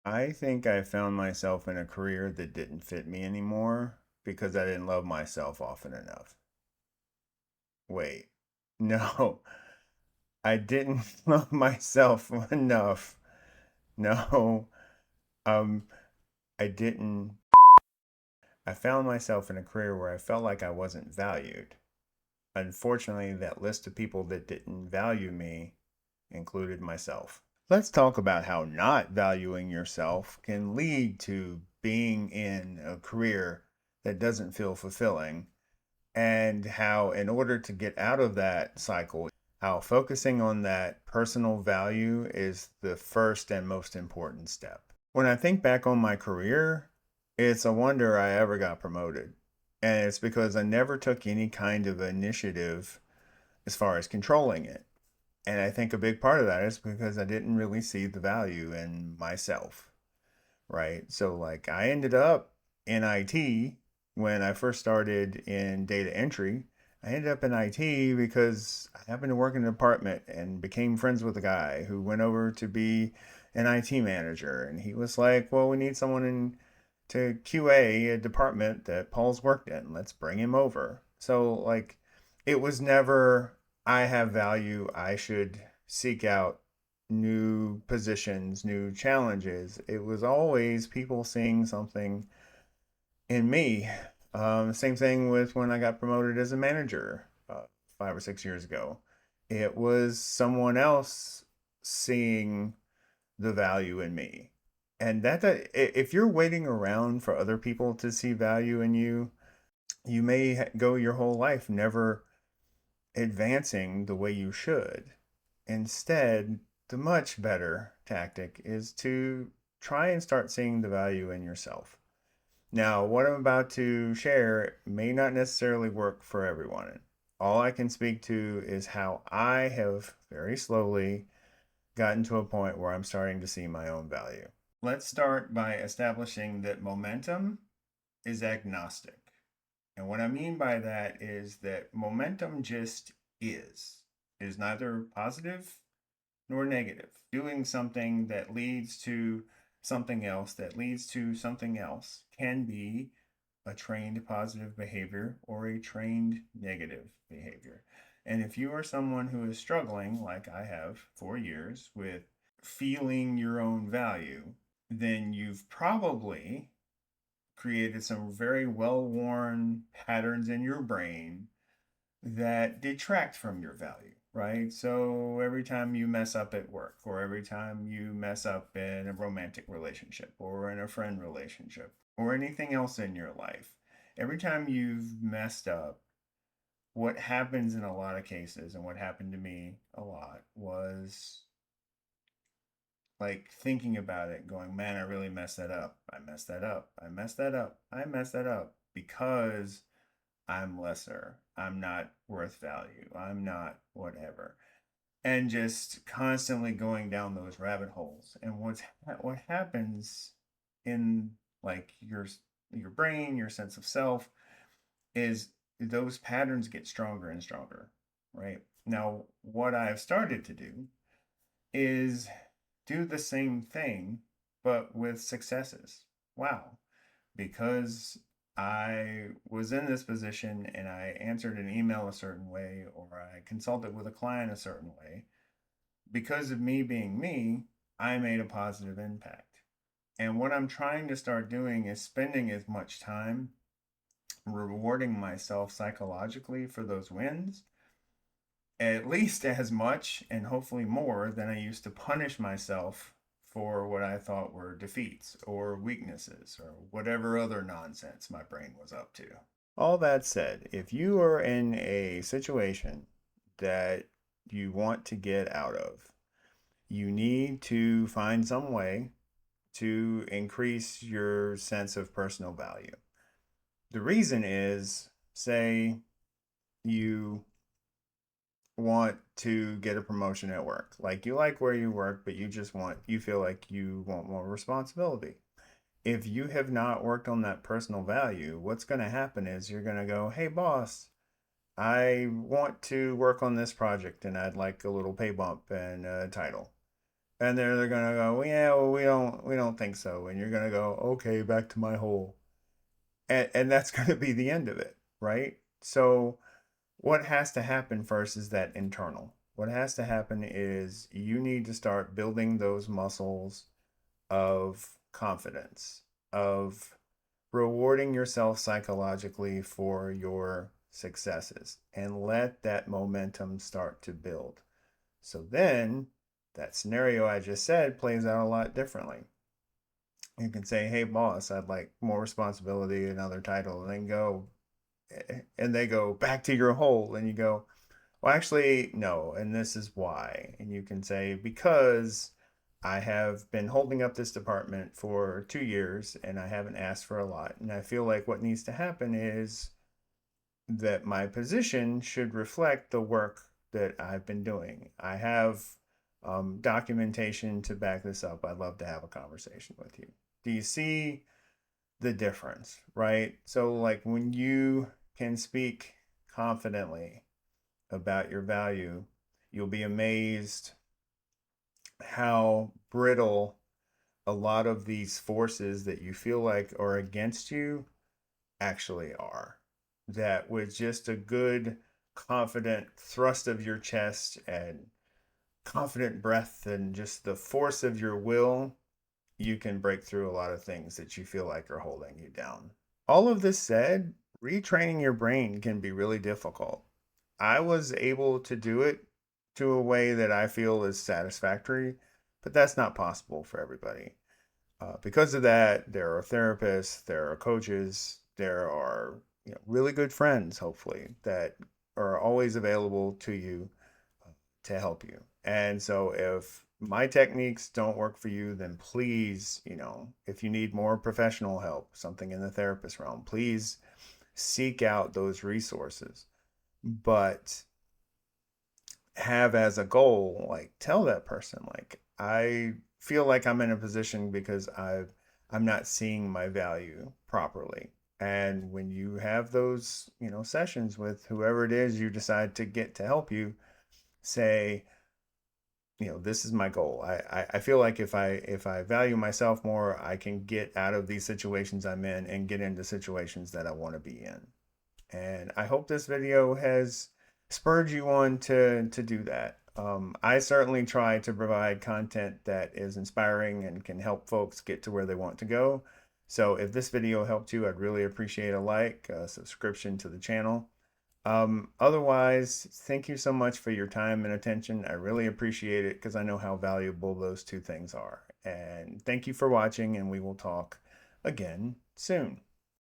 I think I found myself in a career that didn't fit me anymore because I didn't love myself often enough. Wait, no, I didn't love myself enough. No, um, I didn't. I found myself in a career where I felt like I wasn't valued. Unfortunately, that list of people that didn't value me included myself. Let's talk about how not valuing yourself can lead to being in a career that doesn't feel fulfilling, and how, in order to get out of that cycle, how focusing on that personal value is the first and most important step. When I think back on my career, it's a wonder I ever got promoted. And it's because I never took any kind of initiative as far as controlling it. And I think a big part of that is because I didn't really see the value in myself, right? So, like, I ended up in IT when I first started in data entry. I ended up in IT because I happened to work in a department and became friends with a guy who went over to be an IT manager. And he was like, well, we need someone in to QA a department that Paul's worked in. Let's bring him over. So, like, it was never, I have value, I should seek out new positions, new challenges. It was always people seeing something in me. Same thing with when I got promoted as a manager 5 or 6 years ago. It was someone else seeing the value in me. And if you're waiting around for other people to see value in you, you may go your whole life never advancing the way you should. Instead, the much better tactic is to try and start seeing the value in yourself. Now, what I'm about to share may not necessarily work for everyone. All I can speak to is how I have very slowly gotten to a point where I'm starting to see my own value. Let's start by establishing that momentum is agnostic. And what I mean by that is that momentum just is. It is neither positive nor negative. Doing something that leads to something else, that leads to something else, can be a trained positive behavior or a trained negative behavior. And if you are someone who is struggling, like I have for years, with feeling your own value, then you've probably created some very well worn patterns in your brain that detract from your value, right? So every time you mess up at work, or every time you mess up in a romantic relationship, or in a friend relationship, or anything else in your life, every time you've messed up, what happens in a lot of cases, and what happened to me a lot, was like thinking about it, going, man, I really messed that up. I messed that up. I messed that up. I messed that up because I'm lesser. I'm not worth value. I'm not whatever. And just constantly going down those rabbit holes. And what happens in like your brain, your sense of self, is those patterns get stronger and stronger, right? Now, what I've started to do is do the same thing, but with successes. Wow. Because I was in this position and I answered an email a certain way, or I consulted with a client a certain way, because of me being me, I made a positive impact. And what I'm trying to start doing is spending as much time rewarding myself psychologically for those wins, at least as much and hopefully more than I used to punish myself for what I thought were defeats or weaknesses or whatever other nonsense my brain was up to. All that said, if you are in a situation that you want to get out of, you need to find some way to increase your sense of personal value. The reason is, say you want to get a promotion at work. Like, you like where you work, but you feel like you want more responsibility. If you have not worked on that personal value, what's going to happen is you're going to go, hey, boss, I want to work on this project and I'd like a little pay bump and a title. And they're gonna go, well, yeah, well, we don't think so. And you're gonna go, okay, back to my hole. And that's gonna be the end of it, right? So what has to happen first is that internal. What has to happen is you need to start building those muscles of confidence, of rewarding yourself psychologically for your successes, and let that momentum start to build. So then that scenario I just said plays out a lot differently. You can say, hey, boss, I'd like more responsibility, another title, and then go, and they go back to your hole, and you go, well, actually, no, and this is why. And you can say, because I have been holding up this department for 2 years and I haven't asked for a lot. And I feel like what needs to happen is that my position should reflect the work that I've been doing. I have documentation to back this up. I'd love to have a conversation with you. Do you see the difference, right? So, like when you can speak confidently about your value, you'll be amazed how brittle a lot of these forces that you feel like are against you actually are. That with just a good, confident thrust of your chest and confident breath and just the force of your will, you can break through a lot of things that you feel like are holding you down. All of this said, retraining your brain can be really difficult. I was able to do it to a way that I feel is satisfactory, but that's not possible for everybody. Because of that, there are therapists, there are coaches, there are really good friends, hopefully, that are always available to you to help you. And so if my techniques don't work for you, then please, if you need more professional help, something in the therapist realm, please seek out those resources. But have as a goal, like tell that person, like, I feel like I'm in a position because I'm not seeing my value properly. And when you have those, sessions with whoever it is you decide to get to help you, say, this is my goal. I feel like if I value myself more, I can get out of these situations I'm in and get into situations that I want to be in. And I hope this video has spurred you on to do that. I certainly try to provide content that is inspiring and can help folks get to where they want to go. So if this video helped you, I'd really appreciate a like, a subscription to the channel. Otherwise, thank you so much for your time and attention. I really appreciate it because I know how valuable those two things are. And thank you for watching, and we will talk again soon.